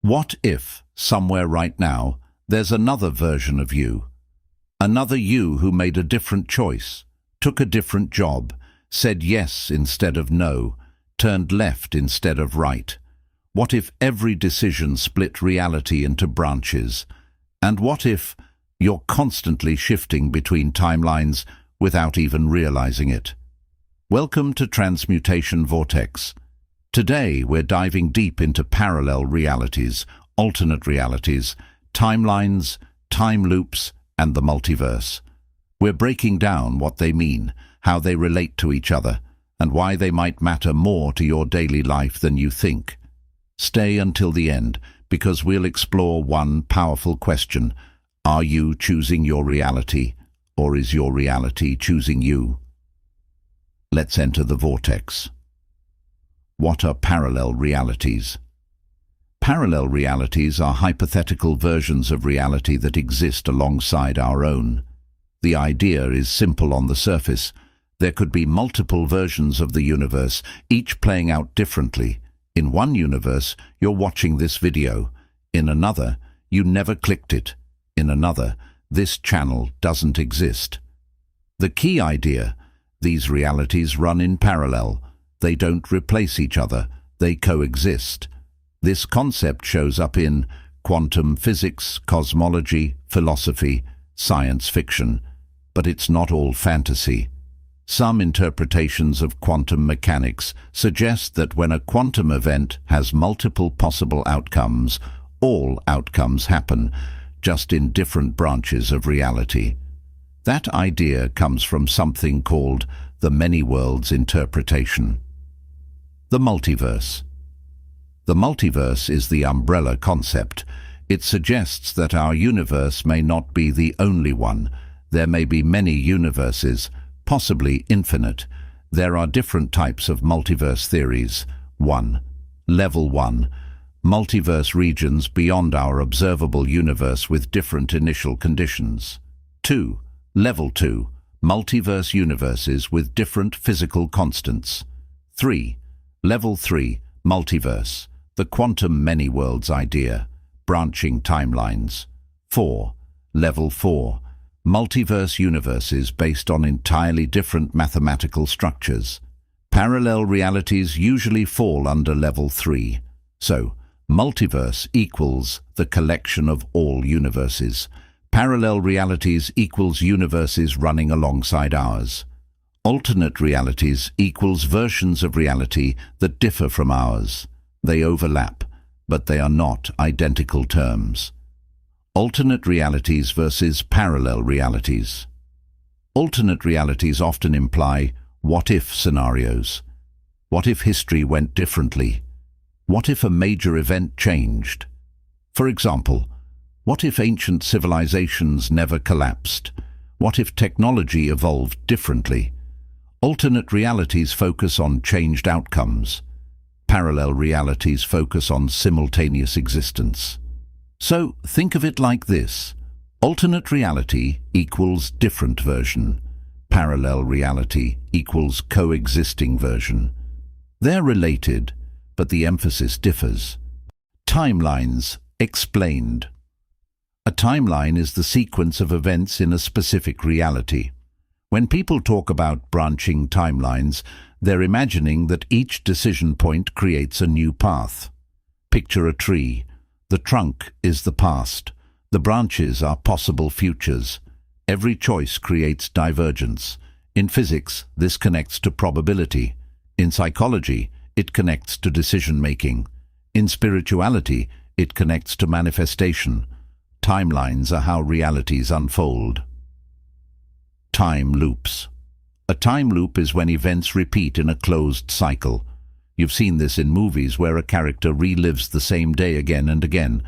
What if, somewhere right now, there's another version of you? Another you who made a different choice, took a different job, said yes instead of no, turned left instead of right. What if every decision split reality into branches? And what if you're constantly shifting between timelines without even realizing it? Welcome to Transmutation Vortex. Today we're diving deep into parallel realities, alternate realities, timelines, time loops, and the multiverse. We're breaking down what they mean, how they relate to each other, and why they might matter more to your daily life than you think. Stay until the end, because we'll explore one powerful question. Are you choosing your reality, or is your reality choosing you? Let's enter the vortex. What are parallel realities? Parallel realities are hypothetical versions of reality that exist alongside our own. The idea is simple on the surface. There could be multiple versions of the universe, each playing out differently. In one universe, you're watching this video. In another, you never clicked it. In another, this channel doesn't exist. The key idea: these realities run in parallel. They don't replace each other, they coexist. This concept shows up in quantum physics, cosmology, philosophy, science fiction. But it's not all fantasy. Some interpretations of quantum mechanics suggest that when a quantum event has multiple possible outcomes, all outcomes happen, just in different branches of reality. That idea comes from something called the many worlds interpretation. The multiverse. The multiverse is the umbrella concept. It suggests that our universe may not be the only one. There may be many universes, possibly infinite. There are different types of multiverse theories. 1. Level 1. Multiverse regions beyond our observable universe with different initial conditions. 2. Level 2. Multiverse universes with different physical constants. 3. Level 3. Multiverse. The quantum many worlds idea. Branching timelines. 4. Level 4. Multiverse universes based on entirely different mathematical structures. Parallel realities usually fall under level 3. So, multiverse equals the collection of all universes. Parallel realities equals universes running alongside ours. Alternate realities equals versions of reality that differ from ours. They overlap, but they are not identical terms. Alternate realities versus parallel realities. Alternate realities often imply what-if scenarios. What if history went differently? What if a major event changed? For example, what if ancient civilizations never collapsed? What if technology evolved differently? Alternate realities focus on changed outcomes. Parallel realities focus on simultaneous existence. So think of it like this. Alternate reality equals different version. Parallel reality equals coexisting version. They're related, but the emphasis differs. Timelines explained. A timeline is the sequence of events in a specific reality. When people talk about branching timelines, they're imagining that each decision point creates a new path. Picture a tree. The trunk is the past. The branches are possible futures. Every choice creates divergence. In physics, this connects to probability. In psychology, it connects to decision-making. In spirituality, it connects to manifestation. Timelines are how realities unfold. Time loops. A time loop is when events repeat in a closed cycle. You've seen this in movies where a character relives the same day again and again.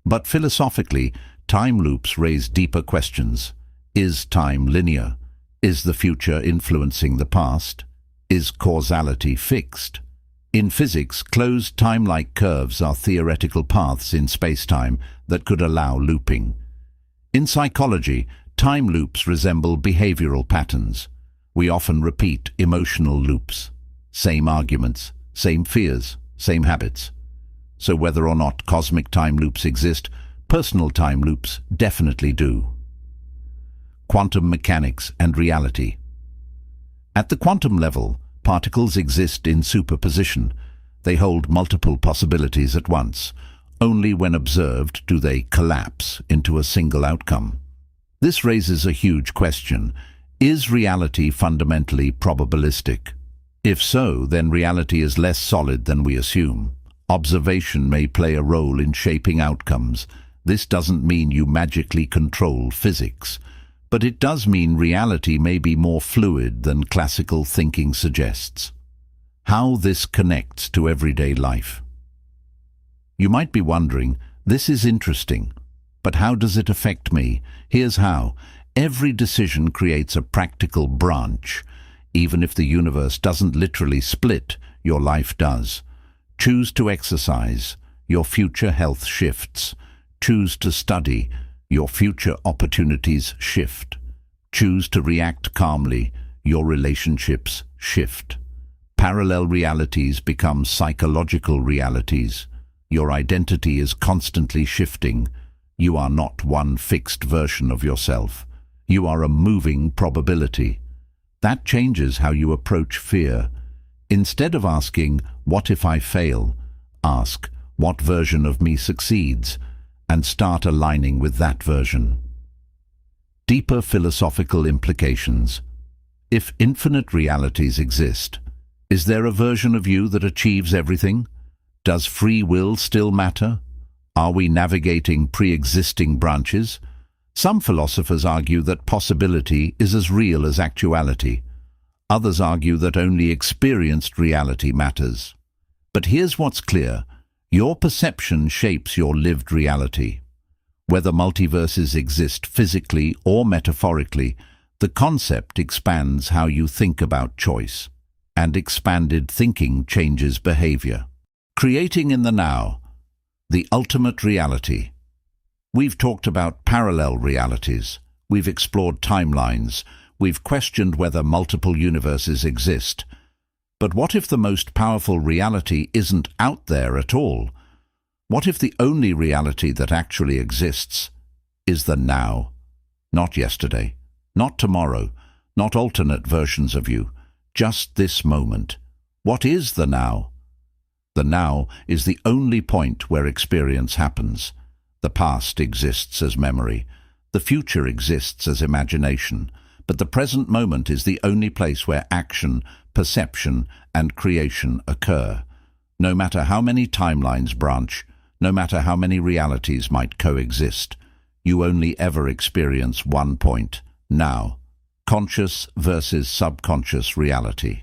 But philosophically, time loops raise deeper questions. Is time linear? Is the future influencing the past? Is causality fixed? In physics, closed time-like curves are theoretical paths in space-time that could allow looping. In psychology, time loops resemble behavioral patterns. We often repeat emotional loops. Same arguments, same fears, same habits. So whether or not cosmic time loops exist, personal time loops definitely do. Quantum mechanics and reality. At the quantum level, particles exist in superposition. They hold multiple possibilities at once. Only when observed do they collapse into a single outcome. This raises a huge question. Is reality fundamentally probabilistic? If so, then reality is less solid than we assume. Observation may play a role in shaping outcomes. This doesn't mean you magically control physics, but it does mean reality may be more fluid than classical thinking suggests. How this connects to everyday life. You might be wondering, this is interesting, but how does it affect me? Here's how. Every decision creates a practical branch. Even if the universe doesn't literally split, your life does. Choose to exercise, your future health shifts. Choose to study, your future opportunities shift. Choose to react calmly, your relationships shift. Parallel realities become psychological realities. Your identity is constantly shifting. You are not one fixed version of yourself. You are a moving probability. That changes how you approach fear. Instead of asking, "What if I fail?" ask, "What version of me succeeds?" and start aligning with that version. Deeper philosophical implications. If infinite realities exist, is there a version of you that achieves everything? Does free will still matter? Are we navigating pre-existing branches? Some philosophers argue that possibility is as real as actuality. Others argue that only experienced reality matters. But here's what's clear. Your perception shapes your lived reality. Whether multiverses exist physically or metaphorically, the concept expands how you think about choice. And expanded thinking changes behavior. Creating in the now, the ultimate reality. We've talked about parallel realities. We've explored timelines. We've questioned whether multiple universes exist. But what if the most powerful reality isn't out there at all? What if the only reality that actually exists is the now? Not yesterday, not tomorrow, not alternate versions of you, just this moment. What is the now? The now is the only point where experience happens. The past exists as memory. The future exists as imagination. But the present moment is the only place where action, perception, and creation occur. No matter how many timelines branch, no matter how many realities might coexist, you only ever experience one point, now. Conscious versus subconscious reality.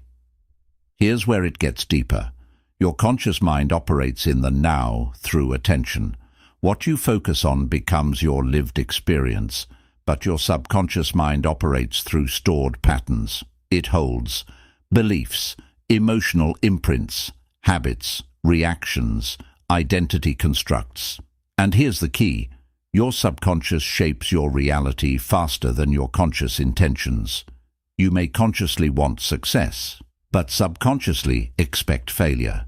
Here's where it gets deeper. Your conscious mind operates in the now through attention. What you focus on becomes your lived experience, but your subconscious mind operates through stored patterns. It holds beliefs, emotional imprints, habits, reactions, identity constructs. And here's the key. Your subconscious shapes your reality faster than your conscious intentions. You may consciously want success, but subconsciously expect failure.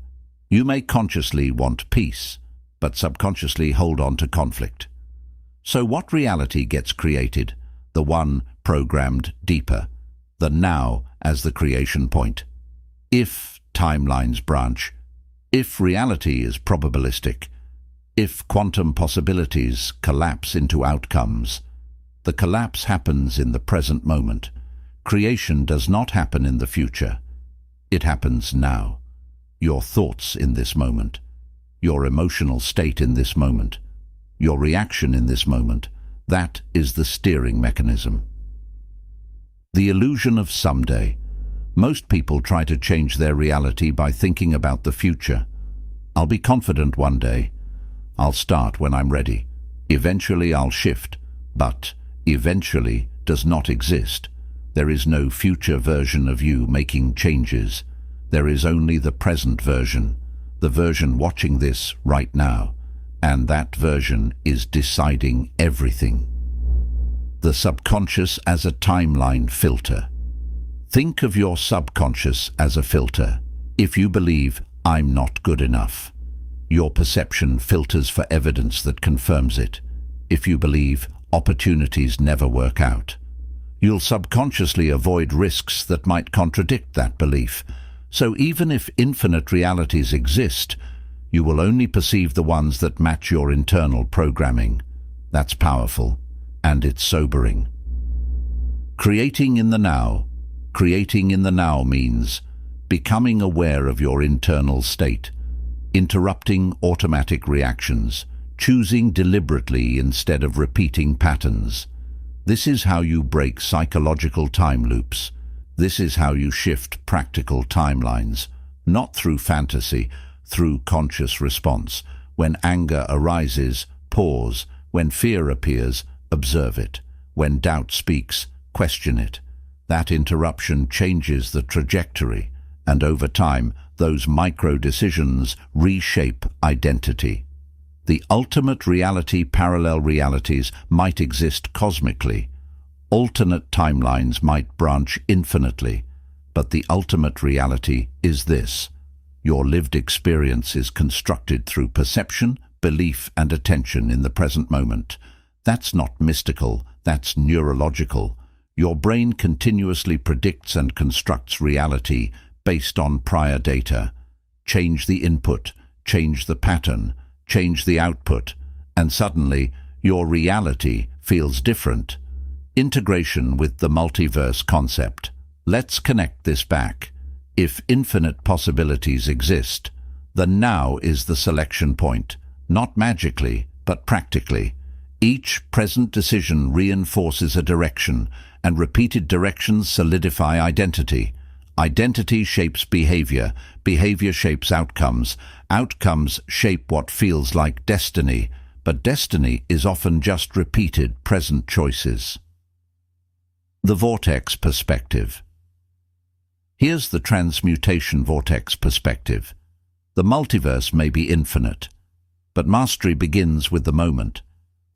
You may consciously want peace, but subconsciously hold on to conflict. So what reality gets created? The one programmed deeper, the now as the creation point. If timelines branch, if reality is probabilistic, if quantum possibilities collapse into outcomes, the collapse happens in the present moment. Creation does not happen in the future. It happens now. Your thoughts in this moment, your emotional state in this moment, your reaction in this moment, that is the steering mechanism. The illusion of someday. Most people try to change their reality by thinking about the future. I'll be confident one day. I'll start when I'm ready. Eventually I'll shift, but eventually does not exist. There is no future version of you making changes. There is only the present version, the version watching this right now, and that version is deciding everything. The subconscious as a timeline filter. Think of your subconscious as a filter. If you believe, "I'm not good enough," Your perception filters for evidence that confirms it. If you believe opportunities never work out, you'll subconsciously avoid risks that might contradict that belief. So even if infinite realities exist, you will only perceive the ones that match your internal programming. That's powerful, and it's sobering. Creating in the now. Creating in the now means becoming aware of your internal state, interrupting automatic reactions, choosing deliberately instead of repeating patterns. This is how you break psychological time loops. This is how you shift practical timelines, not through fantasy, through conscious response. When anger arises, pause. When fear appears, observe it. When doubt speaks, question it. That interruption changes the trajectory, and over time, those micro-decisions reshape identity. The ultimate reality, parallel realities, might exist cosmically. Alternate timelines might branch infinitely. But the ultimate reality is this: your lived experience is constructed through perception, belief, and attention in the present moment. That's not mystical, that's neurological. Your brain continuously predicts and constructs reality based on prior data. Change the input, change the pattern, change the output, and suddenly your reality feels different. Integration with the multiverse concept. Let's connect this back. If infinite possibilities exist, the now is the selection point, not magically, but practically. Each present decision reinforces a direction, and repeated directions solidify identity. Identity shapes behavior, behavior shapes outcomes, outcomes shape what feels like destiny, but destiny is often just repeated present choices. The vortex perspective. Here's the transmutation vortex perspective. The multiverse may be infinite, but mastery begins with the moment.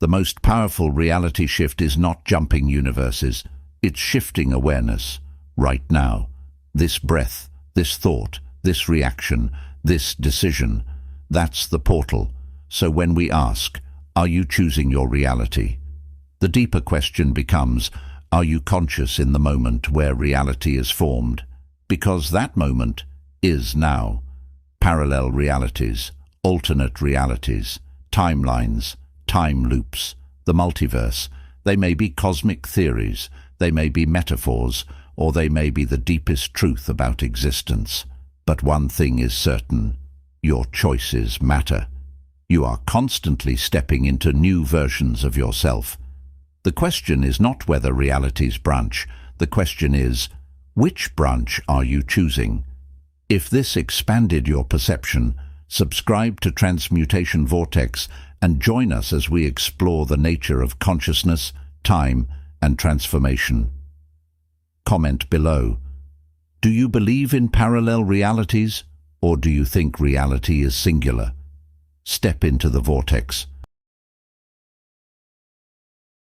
The most powerful reality shift is not jumping universes, it's shifting awareness. Right now, this breath, this thought, this reaction, this decision, that's the portal. So when we ask, are you choosing your reality? The deeper question becomes, are you conscious in the moment where reality is formed? Because that moment is now. Parallel realities, alternate realities, timelines, time loops, the multiverse. They may be cosmic theories, they may be metaphors, or they may be the deepest truth about existence. But one thing is certain: your choices matter. You are constantly stepping into new versions of yourself. The question is not whether realities branch. The question is, which branch are you choosing? If this expanded your perception, subscribe to Transmutation Vortex and join us as we explore the nature of consciousness, time, and transformation. Comment below. Do you believe in parallel realities, or do you think reality is singular? Step into the vortex.